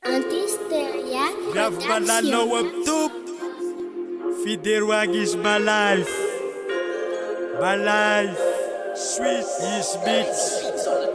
Anti-Hysteria Malala Wabtoop. Fideruang is my life. My life. Sweet is beats.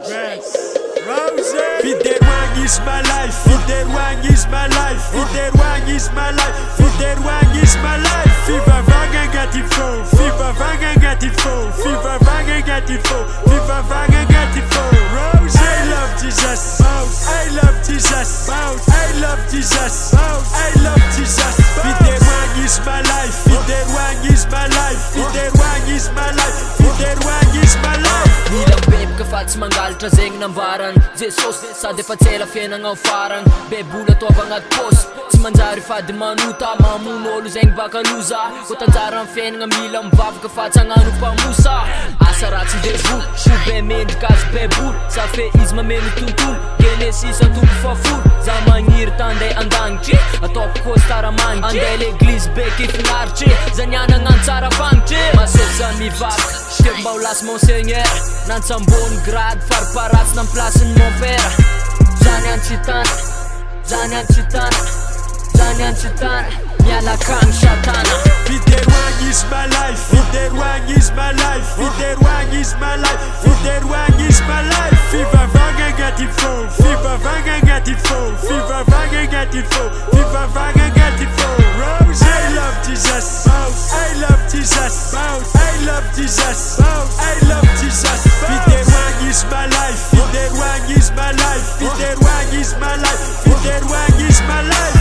Grass. Rose. Fideruang is my life. Fideruang is my life. Fideruang is my life. Fideruang is my life. Viva vaga gatifo. Viva vaga gatifo. Viva vaga gatifo. Viva vaga gatifo. Rose. I love Jesus. I love Jesus. I love Jesus. I love Jesus. Fideruang is my life. Fideruang is my life. Fideruang is my life. Fideruang is my life. Nilang babe ka fats mangaltra zeng nambaran Jesus sady fa tsela fiainagna faragn bebula tôvagna post tsy manjary fady manuta mamono olo zegny baka loza ko tanjara am fiainagna mila mivavaka fa tsy hagnano mpamosa asa ratsy ndevo be mendrika azy bebolo sa fe izy mameno tontolo genesis atombo fafolo za magniry tandeh andagnitry ataoko kostara magnitry andeha l'église be kifinaritry za nianagnano tsara fagnitry masety za mivavaka teo mba ho lasy monseigneur nansambony grady fariparatsy namplasin'ny mon père zany antsitana zany antsitana zany antsitana mialakagny satana. Fideruang is my life. Fideruang is my life. Fideruang is my life. Fideruang is my life. Viva vaga gatifo. Viva vaga gatifo. Viva vaga gatifo. Viva vaga gatifo. Rose. I love Jesus. I love Jesus. I love Jesus. I love Jesus. Fideruang is my life. Fideruang is my life. Fideruang is my life. Fideruang is my life.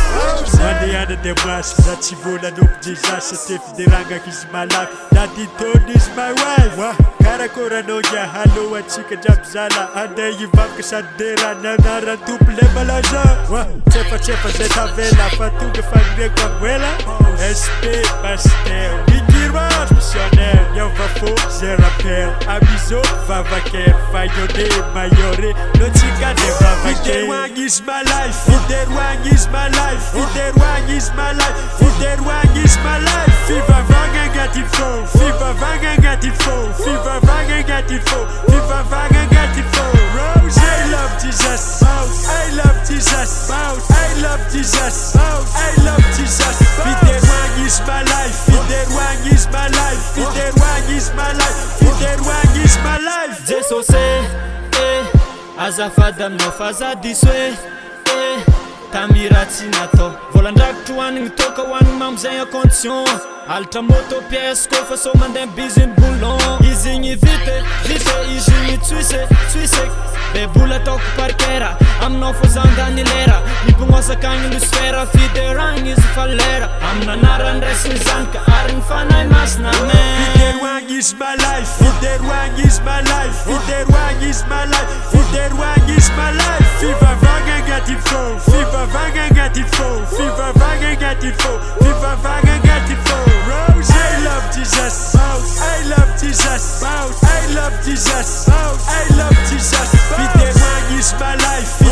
Mandeana de mas na tsy volanoko Jesus te fiderangako izy malaky na ditony izy my wife karakoranao nya alohantsika draby zala andeha hivavaka sady derana anaran-tompo le malaza tsefatsefa zay tavela fa tonga fagnireko agn'ela SP Pasteur Migirmar missionnaire miova fô zay rappel amizo vavaker fayone mayore lotsika de vavaker. Fideruang is my life. Fideruang is my life. Fideruang is my life. Fideruang is my life. Viva vaga gatifo. Viva vaga gatifo. Viva vaga gatifo. Viva vaga gatifo. Rose. I love Jesus. I love Jesus. I love Jesus. I love Jesus. Fideruang is my life. Fideruang is my life. Fideruang is my life. Fideruang is my life. Jesus azafady aminao fa za diso tamiratsy natao volandrakitry hoanigny toka hoanigny mamozay a condition alatra moto pièce kofa so mandeha biziny boulon izy igny vite izy igny tsuise bebola ataoko parkera aminao fô zandany lera mipognosakagny losfera fideragny izy fa lera aminanarany raisiny zanaka ary ny fanahy masina men. Fideruang is my life. Fideruang is my life. Fideruang is my life. Fideruang is my life. Viva vaga gatifo. Viva vaga gatifo. Viva vaga gatifo. Viva vaga gatifo. Rose. I love Jesus. I love Jesus. I love Jesus. I love Jesus. Fideruang is my life.